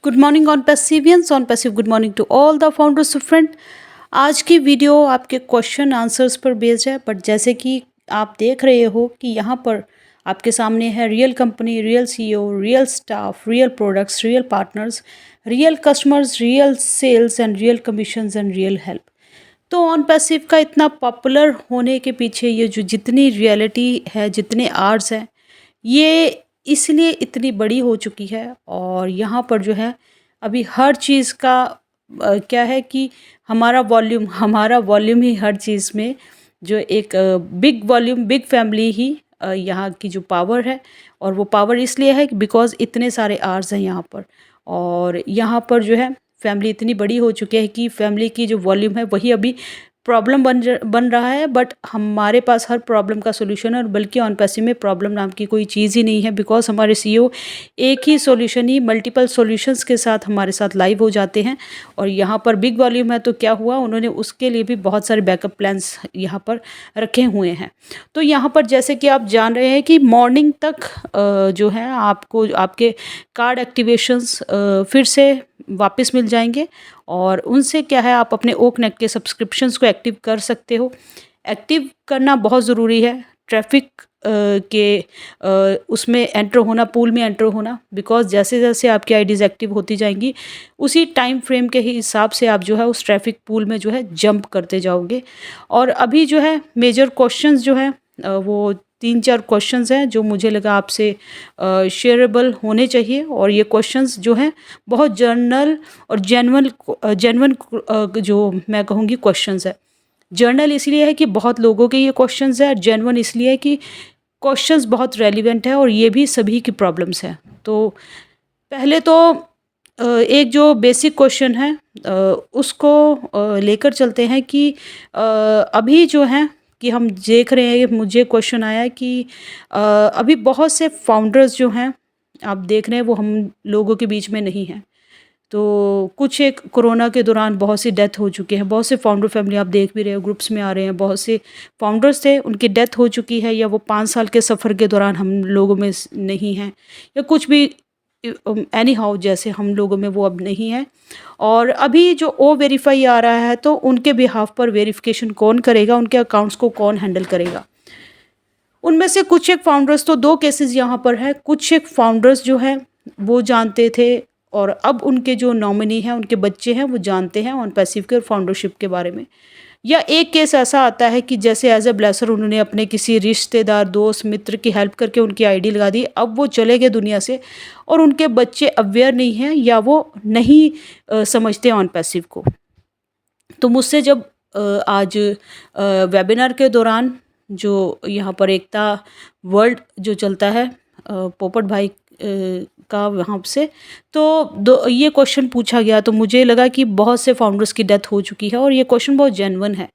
Good morning on पैसिवियंस on passive good morning to all the founders of friend. आज की video आपके question answers पर based है, बट जैसे कि आप देख रहे हो कि यहाँ पर आपके सामने है real company, real CEO, real staff, real products, real partners, real customers, real sales and real commissions and real help. तो ऑन पैसिव का इतना पॉपुलर होने के पीछे ये जो जितनी रियलिटी है, जितने आर्ट्स हैं, ये इसलिए इतनी बड़ी हो चुकी है। और यहाँ पर जो है अभी हर चीज़ का क्या है कि हमारा वॉल्यूम ही हर चीज़ में जो एक बिग वॉल्यूम, बिग फैमिली ही यहाँ की जो पावर है। और वो पावर इसलिए है कि बिकॉज़ इतने सारे आर्ट्स हैं यहाँ पर। और यहाँ पर जो है फैमिली इतनी बड़ी हो चुकी है कि फैमिली की जो वॉल्यूम है वही अभी प्रॉब्लम बन रहा है। बट हमारे पास हर प्रॉब्लम का सॉल्यूशन है, और बल्कि ऑन पैसिव में प्रॉब्लम नाम की कोई चीज़ ही नहीं है, बिकॉज हमारे सीईओ एक ही सॉल्यूशन ही मल्टीपल सॉल्यूशंस के साथ हमारे साथ लाइव हो जाते हैं। और यहाँ पर बिग वॉल्यूम है तो क्या हुआ, उन्होंने उसके लिए भी बहुत सारे बैकअप प्लान्स यहाँ पर रखे हुए हैं। तो यहाँ पर जैसे कि आप जान रहे हैं कि मॉर्निंग तक जो है आपको आपके कार्ड एक्टिवेशंस फिर से वापस मिल जाएंगे। और उनसे क्या है, आप अपने ओ कनेक्ट के सब्सक्रिप्शंस को एक्टिव कर सकते हो। एक्टिव करना बहुत ज़रूरी है, ट्रैफिक उसमें एंटर होना, पूल में एंटर होना, बिकॉज जैसे जैसे आपकी आईडीज़ एक्टिव होती जाएंगी उसी टाइम फ्रेम के ही हिसाब से आप जो है उस ट्रैफिक पूल में जो है जंप करते जाओगे। और अभी जो है मेजर क्वेश्चंस जो है वो 3-4 क्वेश्चंस हैं जो मुझे लगा आपसे शेयरेबल होने चाहिए। और ये क्वेश्चंस जो हैं बहुत जर्नल और जेन्युइन जो मैं कहूँगी क्वेश्चंस है। जर्नल इसलिए है कि बहुत लोगों के ये क्वेश्चंस है, जेन्युइन इसलिए है कि क्वेश्चंस बहुत रेलिवेंट है और ये भी सभी की प्रॉब्लम्स हैं। तो पहले तो एक जो बेसिक क्वेश्चन है उसको लेकर चलते हैं कि अभी जो है कि हम देख रहे हैं, मुझे क्वेश्चन आया है कि अभी बहुत से फाउंडर्स जो हैं आप देख रहे हैं वो हम लोगों के बीच में नहीं हैं। तो कुछ एक कोरोना के दौरान बहुत सी डेथ हो चुके हैं, बहुत से फाउंडर फैमिली आप देख भी रहे हो, ग्रुप्स में आ रहे हैं, बहुत से फाउंडर्स थे उनकी डेथ हो चुकी है, या वो 5 साल के सफ़र के दौरान हम लोगों में नहीं हैं, या कुछ भी एनी हाउ जैसे हम लोगों में वो अब नहीं है। और अभी जो ओ वेरीफाई आ रहा है तो उनके बिहाफ पर वेरिफिकेशन कौन करेगा, उनके अकाउंट्स को कौन हैंडल करेगा। उनमें से कुछ एक फाउंडर्स, तो 2 केसेस यहाँ पर है, कुछ एक फाउंडर्स जो है वो जानते थे और अब उनके जो नॉमिनी हैं, उनके बच्चे हैं, वो जानते हैं ऑन पैसिव के और फाउंडरशिप के बारे में। या एक केस ऐसा आता है कि जैसे एज ए ब्लेसर उन्होंने अपने किसी रिश्तेदार, दोस्त, मित्र की हेल्प करके उनकी आईडी लगा दी, अब वो चले गए दुनिया से और उनके बच्चे अवेयर नहीं हैं या वो नहीं समझते ऑन पैसिव को। तो मुझसे जब आज वेबिनार के दौरान जो यहाँ पर एकता वर्ल्ड जो चलता है पोपट भाई का वहाँ से, तो ये क्वेश्चन पूछा गया तो मुझे लगा कि बहुत से फाउंडर्स की डेथ हो चुकी है और ये क्वेश्चन बहुत जेन्युइन है।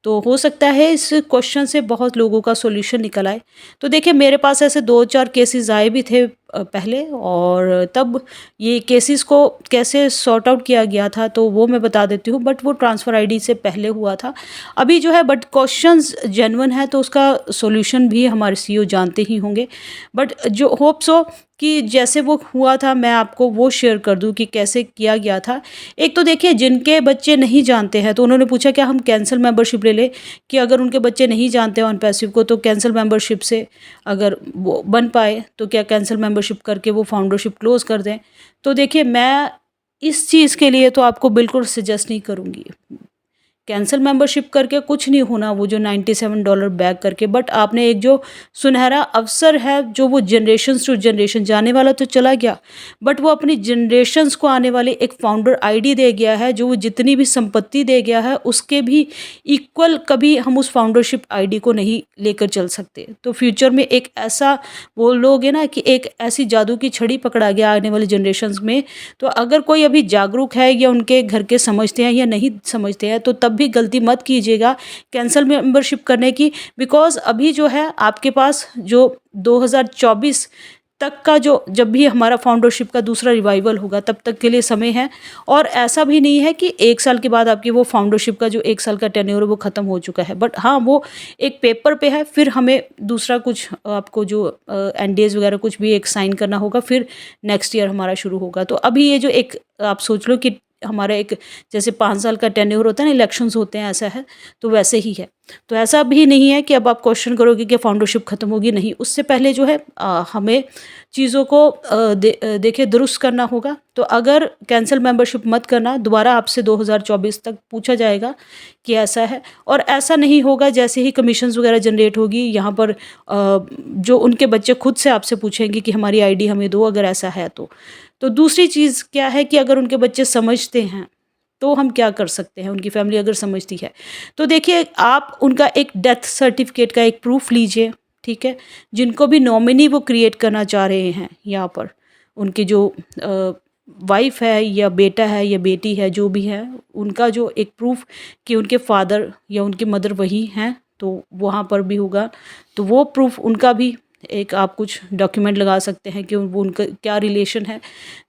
तो हो सकता है इस क्वेश्चन से बहुत लोगों का सॉल्यूशन निकल आए। तो देखिए मेरे पास ऐसे 2-4 केसेस आए भी थे पहले, और तब ये केसेस को कैसे सॉर्ट आउट किया गया था तो वो मैं बता देती हूँ, बट वो ट्रांसफ़र आईडी से पहले हुआ था। अभी जो है बट क्वेश्चंस जेन्युइन है तो उसका सॉल्यूशन भी हमारे सीईओ जानते ही होंगे। बट जो होप्स हो कि जैसे वो हुआ था मैं आपको वो शेयर कर दूं कि कैसे किया गया था। एक तो देखिए जिनके बच्चे नहीं जानते हैं तो उन्होंने पूछा क्या हम कैंसिल मेंबरशिप ले लें, कि अगर उनके बच्चे नहीं जानते ऑन पैसिव को तो कैंसिल मेंबरशिप से अगर वो बन पाए तो क्या कैंसिल मेंबरशिप करके वो फाउंडरशिप क्लोज़ कर दें। तो देखिए मैं इस चीज़ के लिए तो आपको बिल्कुल सजेस्ट नहीं करूँगी। कैंसिल मेंबरशिप करके कुछ नहीं होना, वो जो $97 बैक करके, बट आपने एक जो सुनहरा अवसर है जो वो जनरेशन्स टू जनरेशन जाने वाला तो चला गया, बट वो अपनी जनरेशन्स को आने वाले एक फाउंडर आईडी दे गया है, जो वो जितनी भी संपत्ति दे गया है उसके भी इक्वल कभी हम उस फाउंडरशिप आईडी को नहीं लेकर चल सकते। तो फ्यूचर में एक ऐसा वो लोग है ना कि एक ऐसी जादू की छड़ी पकड़ा गया आने वाली जनरेशन्स में। तो अगर कोई अभी जागरूक है या उनके घर के समझते हैं या नहीं समझते हैं तो तब भी गलती मत कीजिएगा कैंसिल मेंबरशिप करने की, बिकॉज अभी जो है आपके पास जो 2024 तक का जो जब भी हमारा फाउंडरशिप का दूसरा रिवाइवल होगा तब तक के लिए समय है। और ऐसा भी नहीं है कि 1 साल के बाद आपकी वो फाउंडरशिप का जो 1 साल का टेन्योर है वो ख़त्म हो चुका है। बट हाँ, वो एक पेपर पे है, फिर हमें दूसरा कुछ आपको जो एनडीएज़ वगैरह कुछ भी एक साइन करना होगा, फिर नेक्स्ट ईयर हमारा शुरू होगा। तो अभी ये जो एक आप सोच लो कि हमारा एक जैसे 5 साल का टेन्योर होता है ना, इलेक्शंस होते हैं, ऐसा है, तो वैसे ही है। तो ऐसा भी नहीं है कि अब आप क्वेश्चन करोगे कि फाउंडरशिप ख़त्म होगी, नहीं, उससे पहले जो है हमें चीज़ों को देखिए दुरुस्त करना होगा। तो अगर कैंसिल मेंबरशिप मत करना, दोबारा आपसे 2024 तक पूछा जाएगा कि ऐसा है। और ऐसा नहीं होगा जैसे ही कमीशंस वगैरह जनरेट होगी यहाँ पर जो उनके बच्चे खुद से आपसे पूछेंगे कि हमारी आईडी हमें दो, अगर ऐसा है तो दूसरी चीज़ क्या है कि अगर उनके बच्चे समझते हैं तो हम क्या कर सकते हैं, उनकी फैमिली अगर समझती है तो देखिए आप उनका एक डेथ सर्टिफिकेट का एक प्रूफ लीजिए, ठीक है। जिनको भी नॉमिनी वो क्रिएट करना चाह रहे हैं यहाँ पर, उनकी जो वाइफ है या बेटा है या बेटी है, जो भी है, उनका जो एक प्रूफ कि उनके फादर या उनकी मदर वही हैं, तो वहाँ पर भी होगा। तो वो प्रूफ उनका भी एक आप कुछ डॉक्यूमेंट लगा सकते हैं कि वो उनका क्या रिलेशन है।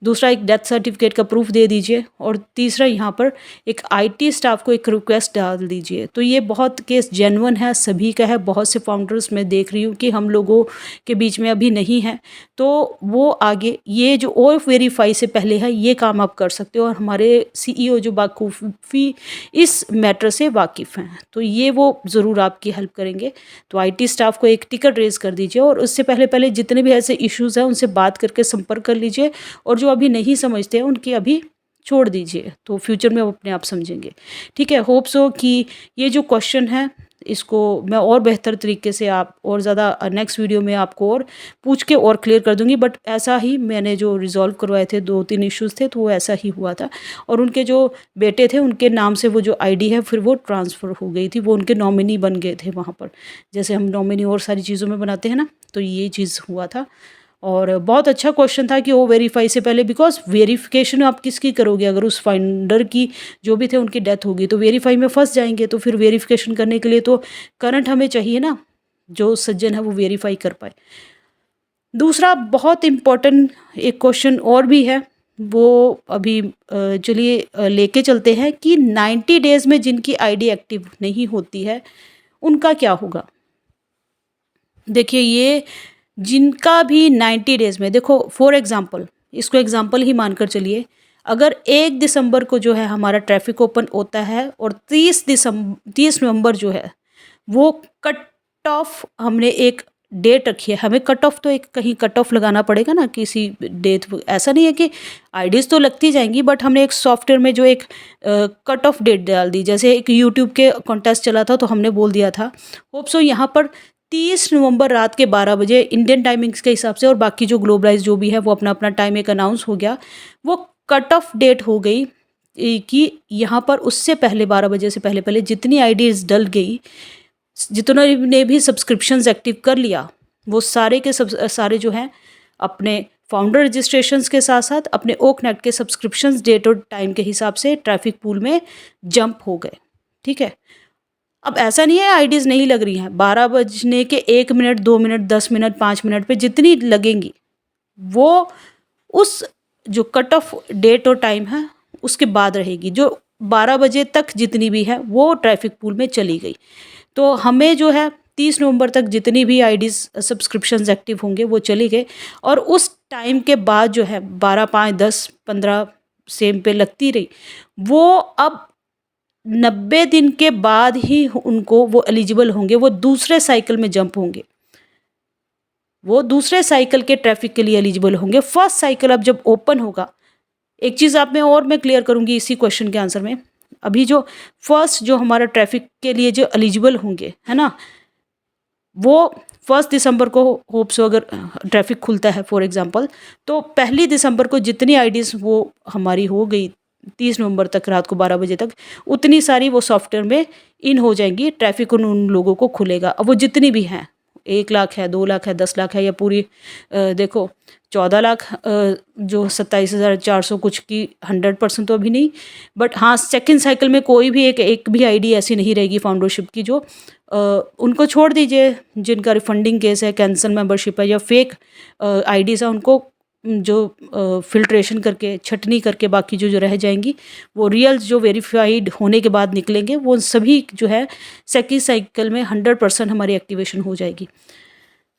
दूसरा एक डेथ सर्टिफिकेट का प्रूफ दे दीजिए। और तीसरा यहाँ पर एक आईटी स्टाफ को एक रिक्वेस्ट डाल दीजिए। तो ये बहुत केस जेन्युइन है, सभी का है, बहुत से फाउंडर्स मैं देख रही हूँ कि हम लोगों के बीच में अभी नहीं है, तो वो आगे ये जो और वेरीफाई से पहले है ये काम आप कर सकते हो। और हमारे सीईओ जो बाखूबी इस मैटर से वाकिफ़ हैं, तो ये वो ज़रूर आपकी हेल्प करेंगे। तो आईटी स्टाफ को एक टिकट रेज़ कर दीजिए और उससे पहले जितने भी ऐसे इश्यूज़ हैं उनसे बात करके संपर्क कर लीजिए। और जो अभी नहीं समझते हैं उनकी अभी छोड़ दीजिए, तो फ्यूचर में वो अपने आप समझेंगे, ठीक है। होप सो कि ये जो क्वेश्चन है इसको मैं और बेहतर तरीके से आप और ज़्यादा नेक्स्ट वीडियो में आपको और पूछ के और क्लियर कर दूंगी। बट ऐसा ही मैंने जो रिजॉल्व करवाए थे, 2-3 इश्यूज़ थे, तो वो ऐसा ही हुआ था। और उनके जो बेटे थे उनके नाम से वो जो आईडी है फिर वो ट्रांसफ़र हो गई थी, वो उनके नॉमिनी बन गए थे वहाँ पर, जैसे हम नॉमिनी और सारी चीज़ों में बनाते हैं ना, तो ये चीज़ हुआ था। और बहुत अच्छा क्वेश्चन था कि वो वेरीफाई से पहले, बिकॉज वेरिफिकेशन आप किसकी करोगे, अगर उस फाइंडर की जो भी थे उनकी डेथ होगी तो वेरीफाई में फंस जाएंगे। तो फिर वेरिफिकेशन करने के लिए तो करंट हमें चाहिए ना, जो सज्जन है वो वेरीफाई कर पाए। दूसरा बहुत इम्पॉर्टेंट एक क्वेश्चन और भी है, वो अभी चलिए लेके चलते हैं कि 90 डेज़ में जिनकी आईडी एक्टिव नहीं होती है उनका क्या होगा। देखिए ये जिनका भी 90 डेज़ में, देखो फॉर एग्ज़ाम्पल, इसको एग्ज़ाम्पल ही मानकर चलिए, अगर 1 दिसंबर को जो है हमारा ट्रैफिक ओपन होता है और 30 नवंबर जो है वो कट ऑफ, हमने एक डेट रखी है, हमें कट ऑफ तो एक कहीं कट ऑफ लगाना पड़ेगा ना किसी डेट। ऐसा नहीं है कि आईडीज़ तो लगती जाएंगी, बट हमने एक सॉफ्टवेयर में जो एक कट ऑफ डेट डाल दी। जैसे एक यूट्यूब के कॉन्टेस्ट चला था तो हमने बोल दिया था होप सो यहाँ पर 30 नवंबर रात के 12 बजे इंडियन टाइमिंग्स के हिसाब से, और बाकी जो ग्लोबलाइज जो भी है वो अपना अपना टाइम एक अनाउंस हो गया, वो कट ऑफ डेट हो गई कि यहाँ पर उससे पहले 12 बजे से पहले पहले जितनी आईडीज़ डल गई, जितने ने भी सब्सक्रिप्शंस एक्टिव कर लिया, वो सारे के सारे जो हैं अपने फाउंडर रजिस्ट्रेशंस के साथ साथ अपने ओकनेक्ट के सब्सक्रिप्शंस डेट और टाइम के हिसाब से ट्रैफिक पूल में जंप हो गए, ठीक है। अब ऐसा नहीं है आईडीज़ नहीं लग रही हैं, 12 बजने के 1 मिनट, 2 मिनट, 10 मिनट, 5 मिनट पे जितनी लगेंगी वो उस जो कट ऑफ डेट और टाइम है उसके बाद रहेगी। जो 12 बजे तक जितनी भी है वो ट्रैफिक पूल में चली गई। तो हमें जो है 30 नवंबर तक जितनी भी आईडीज़ सब्सक्रिप्शंस एक्टिव होंगे वो चली गए, और उस टाइम के बाद जो है 12, 5, 10, 15 सेम पे लगती रही, वो अब 90 दिन के बाद ही उनको वो एलिजिबल होंगे, वो दूसरे साइकिल में जंप होंगे, वो दूसरे साइकिल के ट्रैफिक के लिए एलिजिबल होंगे। फर्स्ट साइकिल अब जब ओपन होगा, एक चीज़ आप में और मैं क्लियर करूँगी इसी क्वेश्चन के आंसर में, अभी जो फर्स्ट जो हमारा ट्रैफिक के लिए जो एलिजिबल होंगे, है ना, वो 1 दिसंबर को होप सो अगर ट्रैफिक खुलता है फॉर एग्जांपल, तो 1 दिसंबर को जितनी आईडीज़ वो हमारी हो गई 30 नवंबर तक रात को 12 बजे तक, उतनी सारी वो सॉफ्टवेयर में इन हो जाएंगी, ट्रैफिक उन लोगों को खुलेगा। अब वो जितनी भी हैं 1 लाख है, 2 लाख है, 10 लाख है, या पूरी देखो 14 लाख जो 27,400 कुछ की 100% तो अभी नहीं, बट हाँ सेकंड साइकिल में कोई भी एक भी आईडी ऐसी नहीं रहेगी फाउंडरशिप की जो उनको छोड़ दीजिए जिनका रिफंडिंग केस है, कैंसल मेंबरशिप है या फेक आईडीज़ है, उनको जो फिल्ट्रेशन करके छटनी करके बाकी जो रह जाएंगी वो रियल जो वेरीफाइड होने के बाद निकलेंगे, वो सभी जो है सेकंड साइकिल में 100% हमारी एक्टिवेशन हो जाएगी।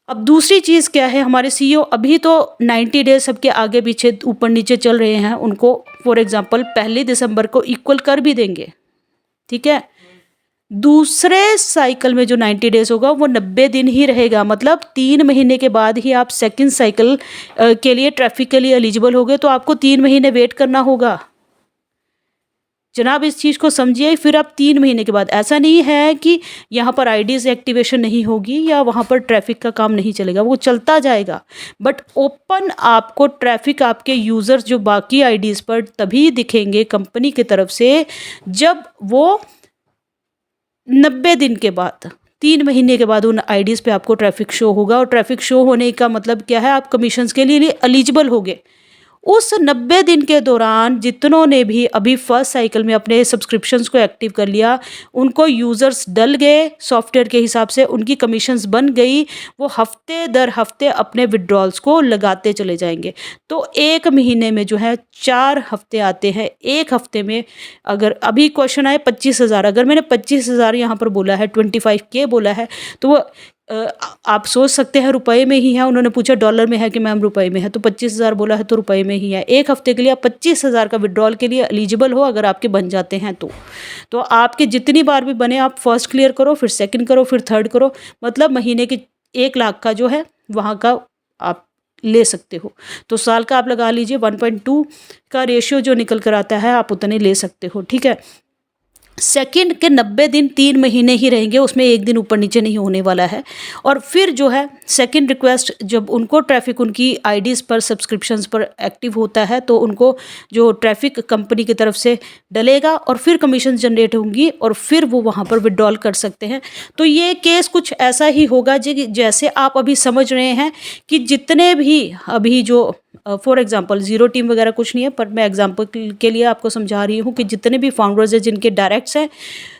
अब दूसरी चीज़ क्या है, हमारे सीईओ अभी तो 90 डेज सबके आगे पीछे ऊपर नीचे चल रहे हैं, उनको फॉर एग्जांपल 1 दिसंबर को इक्वल कर भी देंगे, ठीक है। दूसरे साइकिल में जो 90 डेज होगा वो 90 दिन ही रहेगा, मतलब 3 महीने के बाद ही आप सेकंड साइकिल के लिए ट्रैफिक के लिए एलिजिबल होगे, तो आपको 3 महीने वेट करना होगा जनाब, इस चीज़ को समझिए। फिर आप 3 महीने के बाद, ऐसा नहीं है कि यहाँ पर आईडीज एक्टिवेशन नहीं होगी या वहाँ पर ट्रैफिक का काम नहीं चलेगा, वो चलता जाएगा, बट ओपन आपको ट्रैफिक आपके यूज़र्स जो बाकी आईडीज़ पर तभी दिखेंगे कंपनी की तरफ से जब वो 90 दिन के बाद, 3 महीने के बाद उन आईडीज़ पे आपको ट्रैफिक शो होगा। और ट्रैफिक शो होने का मतलब क्या है, आप कमीशंस के लिए एलिजिबल होगे। उस 90 दिन के दौरान जितनों ने भी अभी फर्स्ट साइकिल में अपने सब्सक्रिप्शंस को एक्टिव कर लिया, उनको यूज़र्स डल गए सॉफ्टवेयर के हिसाब से, उनकी कमीशंस बन गई, वो हफ्ते दर हफ्ते अपने विड्रॉल्स को लगाते चले जाएंगे। तो 1 महीने में जो है 4 हफ्ते आते हैं। 1 हफ्ते में अगर अभी क्वेश्चन आए 25,000, अगर मैंने 25,000 यहाँ पर बोला है, 25K बोला है, तो वो आप सोच सकते हैं रुपए में ही है। उन्होंने पूछा डॉलर में है कि मैम रुपए में है, तो 25,000 बोला है तो रुपए में ही है। 1 हफ्ते के लिए आप 25,000 का विड्रॉल के लिए एलिजिबल हो अगर आपके बन जाते हैं तो आपके जितनी बार भी बने, आप फर्स्ट क्लियर करो, फिर सेकंड करो, फिर थर्ड करो, मतलब महीने के 1 लाख का जो है वहाँ का आप ले सकते हो। तो साल का आप लगा लीजिए 1.2 का रेशियो जो निकल कर आता है, आप उतने ले सकते हो, ठीक है। सेकंड के 90 दिन 3 महीने ही रहेंगे, उसमें 1 दिन ऊपर नीचे नहीं होने वाला है। और फिर जो है सेकंड रिक्वेस्ट, जब उनको ट्रैफिक उनकी आईडीज़ पर सब्सक्रिप्शंस पर एक्टिव होता है तो उनको जो ट्रैफिक कंपनी की तरफ से डलेगा और फिर कमीशन जनरेट होंगी और फिर वो वहाँ पर विड्रॉल कर सकते हैं। तो ये केस कुछ ऐसा ही होगा जैसे आप अभी समझ रहे हैं कि जितने भी अभी जो फॉर एग्जांपल ज़ीरो टीम वगैरह कुछ नहीं है, पर मैं एग्जांपल के लिए आपको समझा रही हूँ कि जितने भी फाउंडर्स हैं जिनके डायरेक्ट्स हैं,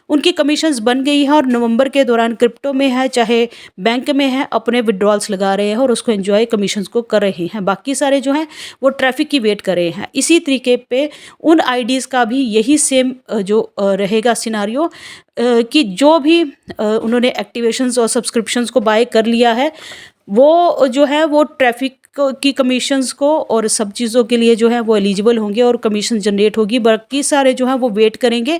उनकी कमीशंस बन गई है और नवंबर के दौरान क्रिप्टो में है चाहे बैंक में है, अपने विड्रॉल्स लगा रहे हैं और उसको एंजॉय कमीशंस को कर रहे हैं। बाकी सारे जो हैं वो ट्रैफिक की वेट कर रहे हैं। इसी तरीके पे उन आईडीज़ का भी यही सेम जो रहेगा सिनारियो कि जो भी उन्होंने एक्टिवेशंस और सब्सक्रिप्शंस को बाय कर लिया है, वो जो है वो ट्रैफिक की कमीशंस को और सब चीज़ों के लिए जो है वो एलिजिबल होंगे और कमीशन जनरेट होगी। बाकी सारे जो हैं वो वेट करेंगे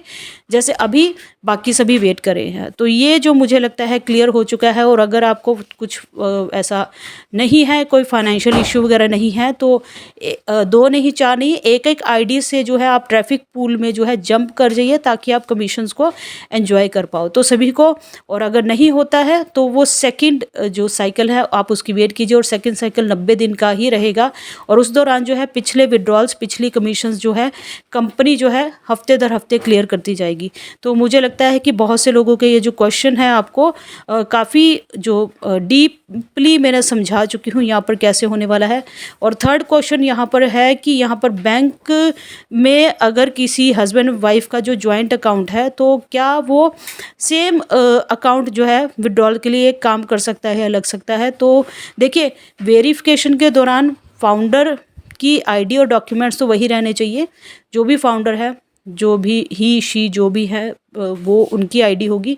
जैसे अभी बाकी सभी वेट कर रहे हैं। तो ये जो मुझे लगता है क्लियर हो चुका है। और अगर आपको कुछ ऐसा नहीं है, कोई फाइनेंशियल इशू वगैरह नहीं है, तो 2 नहीं 4 नहीं, एक आईडी से जो है आप ट्रैफिक पूल में जो है जंप कर जाइए ताकि आप कमीशंस को एंजॉय कर पाओ तो सभी को। और अगर नहीं होता है तो वो सेकंड जो साइकिल है आप उसकी वेट कीजिए और सेकंड साइकिल 90 दिन का ही रहेगा। और उस दौरान जो है पिछले विड्रॉल्स, पिछली कमीशंस जो है कंपनी जो है हफ्ते दर हफ्ते क्लियर करती जाएगी। तो मुझे लगता है कि बहुत से लोगों के ये जो क्वेश्चन है आपको काफ़ी जो डीपली मैंने समझा चुकी हूँ यहाँ पर कैसे होने वाला है। और थर्ड क्वेश्चन यहाँ पर है कि यहाँ पर बैंक में अगर किसी हस्बैंड वाइफ का जो जॉइंट अकाउंट है तो क्या वो सेम अकाउंट जो है विड्रॉल के लिए काम कर सकता है या लग सकता है। तो देखिए, वेरिफिकेशन के दौरान फाउंडर की आईडी और डॉक्यूमेंट्स तो वही रहने चाहिए। जो भी फाउंडर है, जो भी ही शी जो भी है, वो उनकी आईडी होगी,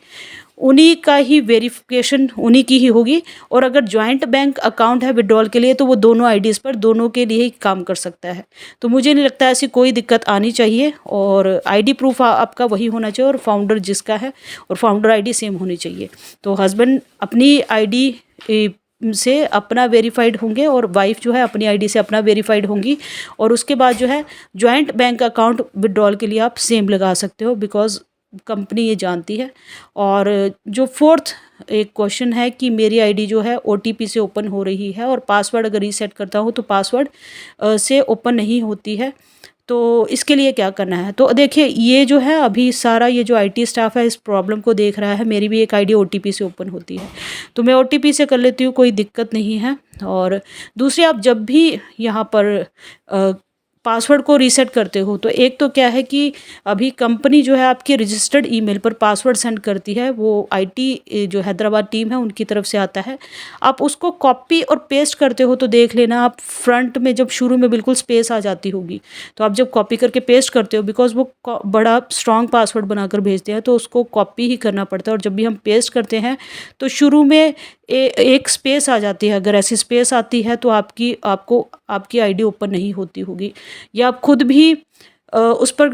उन्हीं का ही वेरिफिकेशन उन्हीं की ही होगी। और अगर जॉइंट बैंक अकाउंट है विड्रॉल के लिए तो वो दोनों आईडीज़ पर दोनों के लिए ही काम कर सकता है। तो मुझे नहीं लगता ऐसी कोई दिक्कत आनी चाहिए। और आईडी प्रूफ आपका वही होना चाहिए और फाउंडर जिसका है और फाउंडर आईडी सेम होनी चाहिए। तो हस्बैंड अपनी आईडी से अपना वेरीफाइड होंगे और वाइफ जो है अपनी आईडी से अपना वेरीफाइड होंगी। और उसके बाद जो है जॉइंट बैंक अकाउंट विड्रॉल के लिए आप सेम लगा सकते हो, बिकॉज कंपनी ये जानती है। और जो फोर्थ एक क्वेश्चन है कि मेरी आईडी जो है ओटीपी से ओपन हो रही है और पासवर्ड अगर रीसेट करता हूँ तो पासवर्ड से ओपन नहीं होती है। तो इसके लिए क्या करना है? तो देखिए ये जो है अभी सारा ये जो आईटी स्टाफ है इस प्रॉब्लम को देख रहा है। मेरी भी एक आईडी ओटीपी से ओपन होती है, तो मैं ओटीपी से कर लेती हूँ, कोई दिक्कत नहीं है। और दूसरी, आप जब भी यहाँ पर पासवर्ड को रीसेट करते हो तो एक तो क्या है कि अभी कंपनी जो है आपके रजिस्टर्ड ईमेल पर पासवर्ड सेंड करती है, वो आईटी जो हैदराबाद टीम है उनकी तरफ से आता है। आप उसको कॉपी और पेस्ट करते हो तो देख लेना, आप फ्रंट में जब शुरू में बिल्कुल स्पेस आ जाती होगी, तो आप जब कॉपी करके पेस्ट करते हो, बिकॉज वो बड़ा स्ट्रॉन्ग पासवर्ड बनाकर भेजते हैं तो उसको कॉपी ही करना पड़ता है। और जब भी हम पेस्ट करते हैं तो शुरू में एक स्पेस आ जाती है, अगर ऐसी स्पेस आती है तो आपकी आईडी ओपन नहीं होती होगी। या आप खुद भी उस पर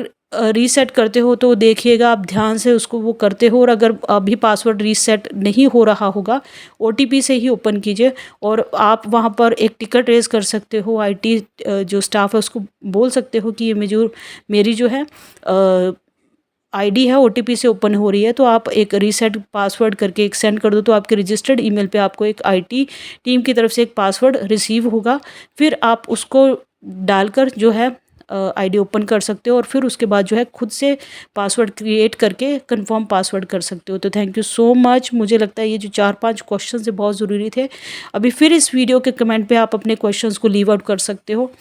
रीसेट करते हो तो देखिएगा, आप ध्यान से उसको वो करते हो। और अगर अभी पासवर्ड रीसेट नहीं हो रहा होगा, ओटीपी से ही ओपन कीजिए। और आप वहाँ पर एक टिकट रेज़ कर सकते हो, आईटी जो स्टाफ है उसको बोल सकते हो कि ये मेरी जो है आईडी है ओटीपी से ओपन हो रही है, तो आप एक रीसेट पासवर्ड करके एक सेंड कर दो, तो आपके रजिस्टर्ड ईमेल पे आपको एक आईटी टीम की तरफ से एक पासवर्ड रिसीव होगा। फिर आप उसको डालकर जो है आईडी ओपन कर सकते हो, और फिर उसके बाद जो है खुद से पासवर्ड क्रिएट करके कंफर्म पासवर्ड कर सकते हो। तो थैंक यू सो मच। मुझे लगता है ये जो 4-5 क्वेश्चन है बहुत ज़रूरी थे। अभी फिर इस वीडियो के कमेंट पे आप अपने क्वेश्चंस को लीव आउट कर सकते हो।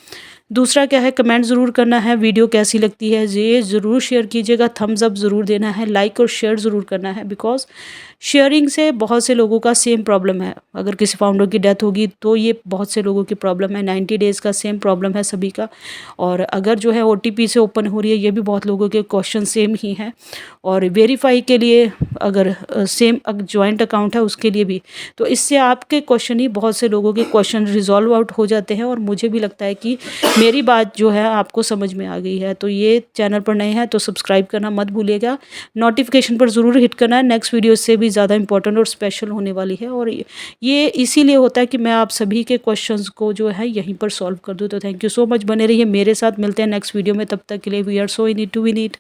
दूसरा क्या है, कमेंट ज़रूर करना है, वीडियो कैसी लगती है ये ज़रूर शेयर कीजिएगा, थम्स अप ज़रूर देना है, लाइक और शेयर ज़रूर करना है, बिकॉज शेयरिंग से बहुत से लोगों का सेम प्रॉब्लम है। अगर किसी फाउंडर की डेथ होगी तो ये बहुत से लोगों की प्रॉब्लम है, 90 डेज़ का सेम प्रॉब्लम है सभी का। और अगर जो है ओटीपी से ओपन हो रही है, ये भी बहुत लोगों के क्वेश्चन सेम ही हैं। और वेरीफाई के लिए अगर सेम जॉइंट अकाउंट है उसके लिए भी, तो इससे आपके क्वेश्चन ही बहुत से लोगों के क्वेश्चन रिजॉल्व आउट हो जाते हैं। और मुझे भी लगता है कि मेरी बात जो है आपको समझ में आ गई है। तो ये चैनल पर नए हैं तो सब्सक्राइब करना मत भूलिएगा, नोटिफिकेशन पर ज़रूर हिट करना है, नेक्स्ट वीडियो इससे भी ज़्यादा इंपॉर्टेंट और स्पेशल होने वाली है। और ये इसीलिए होता है कि मैं आप सभी के क्वेश्चंस को जो है यहीं पर सॉल्व कर दूँ। तो थैंक यू सो मच, बने रहिए मेरे साथ, मिलते हैं नेक्स्ट वीडियो में, तब तक के लिए we are so in it to win it.